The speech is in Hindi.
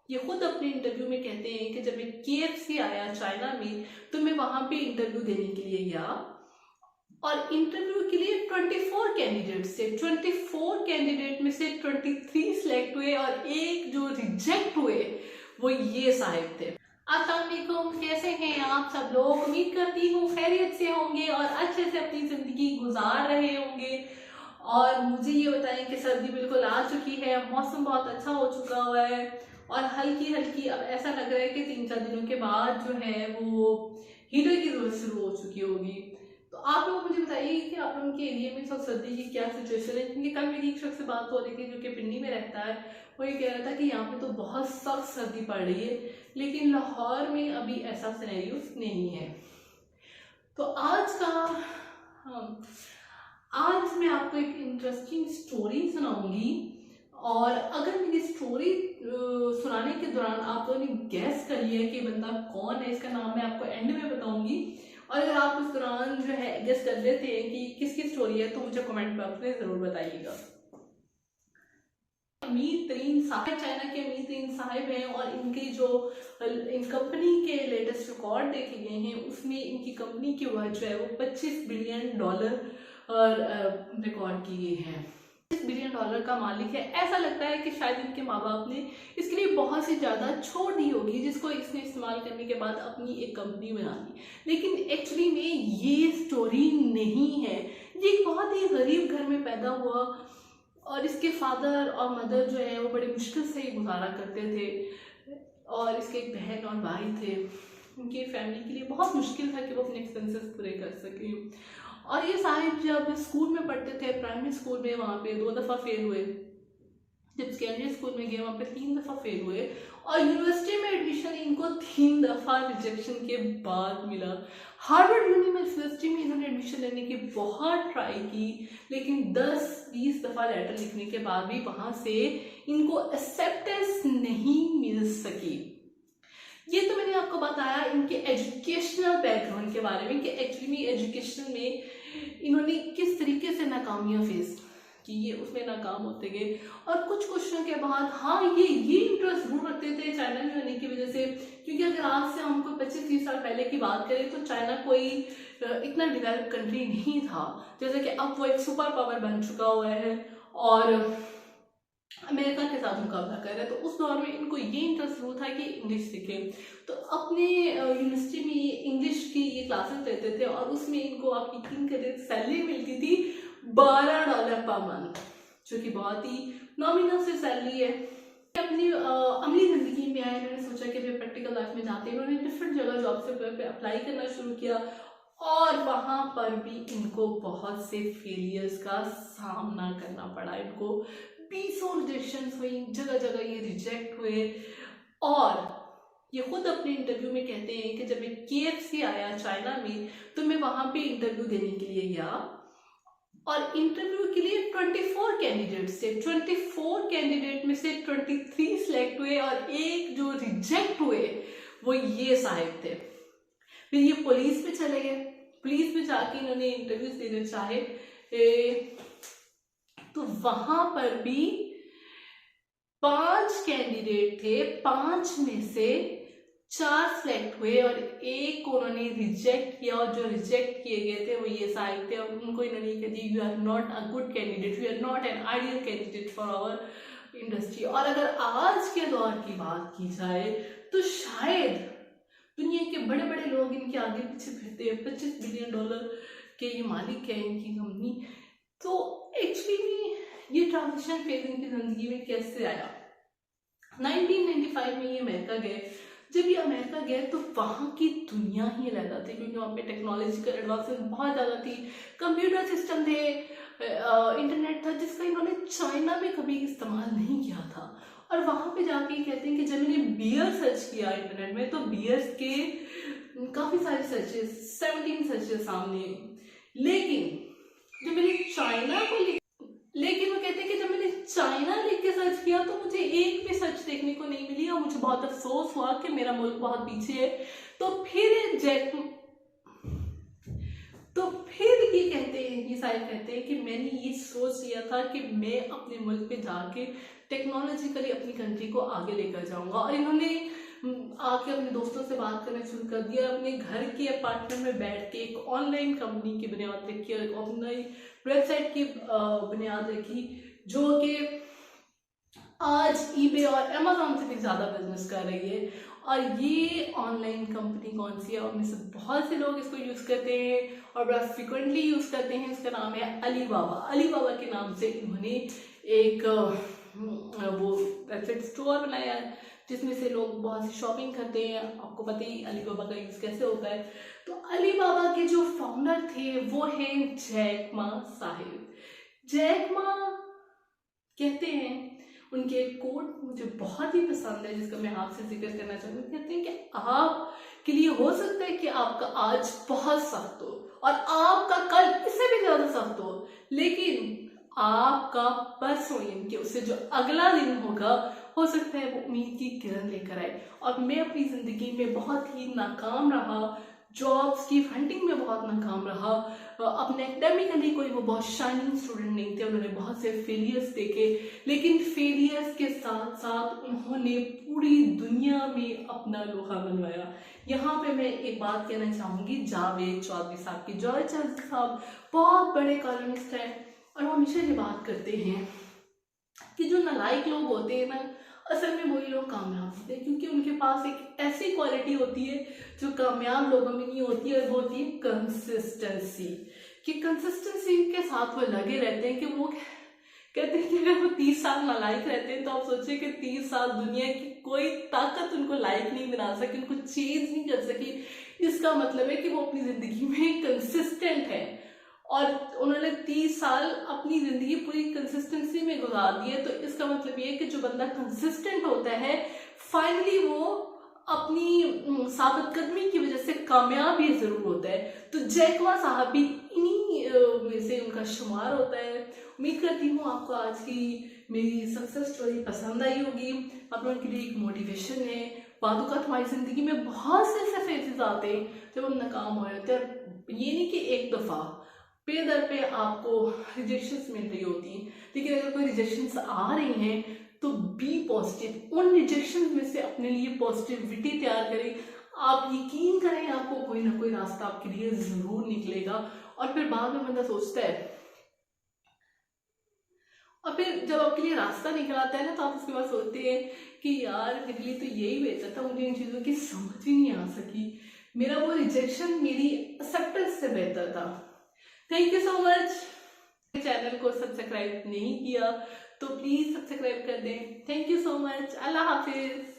ये खुद अपने इंटरव्यू में कहते हैं कि जब मैं KFC आया चाइना में तो मैं वहां पे इंटरव्यू देने के लिए गया और इंटरव्यू के लिए 24 कैंडिडेट्स थे। 24 कैंडिडेट में से 23 सिलेक्ट हुए और एक जो रिजेक्ट हुए वो ये साहिब थे। अस्सलाम वालेकुम, कैसे हैं आप सब लोग? उम्मीद करती हूँ खैरियत से होंगे और अच्छे से अपनी जिंदगी गुजार रहे होंगे। और मुझे ये बताएं कि सर्दी बिल्कुल आ चुकी है, मौसम बहुत अच्छा हो चुका हुआ है और हल्की हल्की अब ऐसा लग रहा है कि 3-4 दिनों के बाद जो है वो हीटर की जरूरत शुरू हो चुकी होगी। तो आप लोग मुझे बताइए कि आप लोगों के एरिया में इस वक्त सर्दी की क्या सिचुएशन है, क्योंकि कल मेरी एक शख्स से बात हो रही थी जो कि पिंडी में रहता है। वो ये कह रहा था कि यहाँ पे तो बहुत सख्त सर्दी पड़ रही है, लेकिन लाहौर में अभी ऐसा सिनेरियो नहीं है। तो आज मैं आपको एक इंटरेस्टिंग स्टोरी सुनाऊंगी और अगर मेरी स्टोरी सुनाने के दौरान आप लोगों ने गैस कर लिया कि बंदा कौन है, इसका नाम मैं आपको एंड में बताऊंगी। और अगर आप उस दौरान जो है गैस कर लेते हैं कि किसकी स्टोरी है तो मुझे कमेंट बॉक्स में जरूर बताइएगा। अमीर तरीन साहिब, चाइना के अमीर तरीन साहिब हैं और इनकी जो इन कंपनी के लेटेस्ट रिकॉर्ड देखे गए हैं उसमें इनकी कंपनी की वर्थ जो है वो $25 बिलियन रिकॉर्ड की गई है। $25 बिलियन का मालिक है। ऐसा लगता है कि शायद इनके माँ बाप ने इसके लिए बहुत सी ज्यादा छोड़ दी होगी जिसको इसने इस्तेमाल करने के बाद अपनी एक कंपनी बना दी, लेकिन एक्चुअली में ये स्टोरी नहीं है। ये एक बहुत ही गरीब घर में पैदा हुआ और इसके फादर और मदर जो है वो बड़े मुश्किल से ही गुजारा करते थे और इसके एक बहन और भाई थे। उनकी फैमिली के लिए बहुत मुश्किल था कि वो अपने एक्सपेंसेस पूरे कर सकें। और ये साहिब जब स्कूल में पढ़ते थे, प्राइमरी स्कूल में, वहाँ पे 2 दफ़ा फेल हुए। जब सेकेंडरी स्कूल में गए वहाँ पे 3 दफ़ा फेल हुए और यूनिवर्सिटी में एडमिशन इनको 3 दफ़ा रिजेक्शन के बाद मिला। हार्वर्ड यूनिवर्सिटी में इन्होंने एडमिशन लेने की बहुत ट्राई की, लेकिन 10-20 दफ़ा लेटर लिखने के बाद भी वहाँ से इनको एक्सेप्टेंस नहीं मिल सकी। ये तो मैंने आपको बताया इनके एजुकेशनल बैकग्राउंड के बारे में कि एक्चुअली एजुकेशन में इन्होंने किस तरीके से नाकामियां फेस कि ये उसमें नाकाम होते गए। और कुछ क्वेश्चन के बाद हाँ ये इंटरेस्ट जरूर रखते थे चाइना में होने की वजह से, क्योंकि अगर आज से हम कोई 25-30 साल पहले की बात करें तो चाइना कोई इतना डेवलप कंट्री नहीं था, जैसे कि अब वो एक सुपर पावर बन चुका हुआ है और अमेरिका के साथ मुकाबला कर रहे हैं। तो उस दौर में इनको ये इंटरेस्ट जरूर था कि इंग्लिश सीखें, तो अपने यूनिवर्सिटी में ये इंग्लिश की ये क्लासेस लेते थे और उसमें इनको आप यकीन करें सैलरी मिलती थी $12 पर मंथ, जो कि बहुत ही नॉमिनल से सैलरी है। अपनी अमली जिंदगी में आए, इन्होंने सोचा कि वे प्रैक्टिकल लाइफ में जाते हैं। इन्होंने डिफरेंट जगह जॉब से अप्लाई करना शुरू किया और वहां पर भी इनको बहुत से फेलियर्स का सामना करना पड़ा। इनको 20 रिजेक्शन हुई, जगह जगह ये रिजेक्ट हुए और ये खुद अपने इंटरव्यू में कहते हैं कि जब मैं KFC आया चाइना में तो मैं वहां पे इंटरव्यू देने के लिए गया और इंटरव्यू के लिए 24 कैंडिडेट्स थे। 24 कैंडिडेट में से 23 सिलेक्ट हुए और एक जो रिजेक्ट हुए वो ये साहिब थे। फिर ये पुलिस में चले गए, पुलिस में जाके इन्होंने इंटरव्यूज देने चाहे तो वहां पर भी 5 कैंडिडेट थे, 5 में से 4 सिलेक्ट हुए और एक उन्होंने रिजेक्ट किया और जो रिजेक्ट किए गए थे वो ये साहिब थे और उनको इन्होंने कह दिया you are not a good candidate, you are not an ideal candidate for our industry. और अगर आज के दौर की बात की जाए तो शायद दुनिया के बड़े बड़े लोग इनके आगे पीछे फिरते हैं। $25 बिलियन के ये मालिक है इनकी कंपनी। तो एक्चुअली ये ट्रांजिशन फेज इनकी जिंदगी में कैसे आया? 1995 में ये अमेरिका गए। जब ये अमेरिका गए तो वहाँ की दुनिया ही अलग थी, क्योंकि वहाँ पे टेक्नोलॉजिकल एडवांसमेंट बहुत ज़्यादा थी, कंप्यूटर सिस्टम थे, इंटरनेट था जिसका इन्होंने चाइना में कभी इस्तेमाल नहीं किया था। और वहाँ पे जाके कहते हैं कि जब मैंने बियर सर्च किया इंटरनेट में तो बियर्स के काफ़ी सारे सर्चेस, 17 सर्चेस सामने, लेकिन जब मैंने चाइना को लेकिन वो कहते हैं कि जब मैंने चाइना लिख के सर्च किया तो मुझे एक भी सर्च देखने को नहीं मिली और मुझे बहुत अफसोस हुआ कि मेरा मुल्क बहुत पीछे है। तो फिर ये साहिब कहते हैं कि मैंने ये सोच लिया था कि मैं अपने मुल्क पे जाके टेक्नोलॉजिकली अपनी कंट्री को आगे लेकर जाऊंगा। और इन्होंने आके अपने दोस्तों से बात करना शुरू कर दिया, अपने घर के अपार्टमेंट में बैठ के एक ऑनलाइन कंपनी की बुनियाद रखी और ऑनलाइन वेबसाइट की बुनियाद रखी, जो कि आज ईबे और अमेजोन से भी ज़्यादा बिजनेस कर रही है। और ये ऑनलाइन कंपनी कौन सी है? उनमें से बहुत से लोग इसको यूज़ करते हैं और बड़ा फ्रिक्वेंटली यूज़ करते हैं। इसका नाम है अलीबाबा। अलीबाबा के नाम से इन्होंने एक वो वेबसाइट स्टोर बनाया है जिसमें से लोग बहुत सी शॉपिंग करते हैं। आपको पता ही अलीबाबा का यूज़ कैसे होता है। तो अलीबाबा के जो फाउंडर थे वो हैं Jack Ma Sahib. Jack Ma कहते हैं, उनके एक कोट मुझे बहुत ही पसंद है जिसका मैं आपसे जिक्र करना चाहूँगी। कहते हैं कि आपके लिए हो सकता है कि आपका आज बहुत सख्त हो और आपका कल इससे भी ज़्यादा सख्त हो, लेकिन आपका परसों यानी कि उससे जो अगला दिन होगा हो सकता है वो उम्मीद की किरण लेकर आए। और मैं अपनी ज़िंदगी में बहुत ही नाकाम रहा, जॉब्स की हंटिंग में बहुत नाकाम रहा। अपने एकेडमिकली कोई वो बहुत शाइनिंग स्टूडेंट नहीं थे, उन्होंने बहुत से फेलियर्स देखे, लेकिन फेलियर्स के साथ साथ उन्होंने पूरी दुनिया में अपना लोहा मनवाया। यहाँ पे मैं एक बात कहना चाहूँगी जावेद चौधरी साहब की। जावेद चौधरी साहब बहुत बड़े कॉलमिस्ट हैं और वो हमेशा ये बात करते हैं कि जो नालायक लोग होते हैं ना, असल में वही लोग कामयाब होते हैं, क्योंकि उनके पास एक ऐसी क्वालिटी होती है जो कामयाब लोगों में नहीं होती है, और वो होती है कंसिस्टेंसी। कि कंसिस्टेंसी के साथ वो लगे रहते हैं कि वो कहते हैं कि अगर वो 30 साल नालायक रहते हैं तो आप सोचिए कि 30 साल दुनिया की कोई ताकत उनको लायक नहीं बना सकी, उनको चेंज नहीं कर सकी। इसका मतलब है कि वो अपनी जिंदगी में कंसिस्टेंट है और उन्होंने 30 साल अपनी जिंदगी पूरी कंसिस्टेंसी में गुजार दी है। तो इसका मतलब ये है कि जो बंदा कंसिस्टेंट होता है फाइनली वो अपनी साबित कदमी की वजह से कामयाब ही जरूर होता है। तो जैक मा साहब भी इन्हीं में से उनका शुमार होता है। उम्मीद करती हूँ आपको आज की मेरी सक्सेस स्टोरी पसंद आई होगी। आप लोगों के लिए एक मोटिवेशन है। बादू का तुम्हारी जिंदगी में बहुत से ऐसे फेजेस आते हैं जब हम नाकाम हो रहे होते हैं, ये नहीं कि एक दफ़ा पे दर पे आपको रिजेक्शंस मिल रही होती हैं, लेकिन अगर कोई रिजेक्शंस आ रही हैं तो बी पॉजिटिव। उन रिजेक्शंस में से अपने लिए पॉजिटिविटी तैयार करें। आप यकीन करें आपको कोई ना कोई रास्ता आपके लिए जरूर निकलेगा। और फिर बाद में बंदा सोचता है, और फिर जब आपके लिए रास्ता निकल आता है ना तो आप उसके बाद सोचते हैं कि यार मेरे लिए तो यही बेहतर था, मुझे इन चीज़ों की समझ ही नहीं आ सकी, मेरा वो रिजेक्शन मेरी एक्सेप्टेंस से बेहतर था। Thank you so much. Channel को सब्सक्राइब नहीं किया तो प्लीज सब्सक्राइब कर दें। Thank you so much. Allah Hafiz.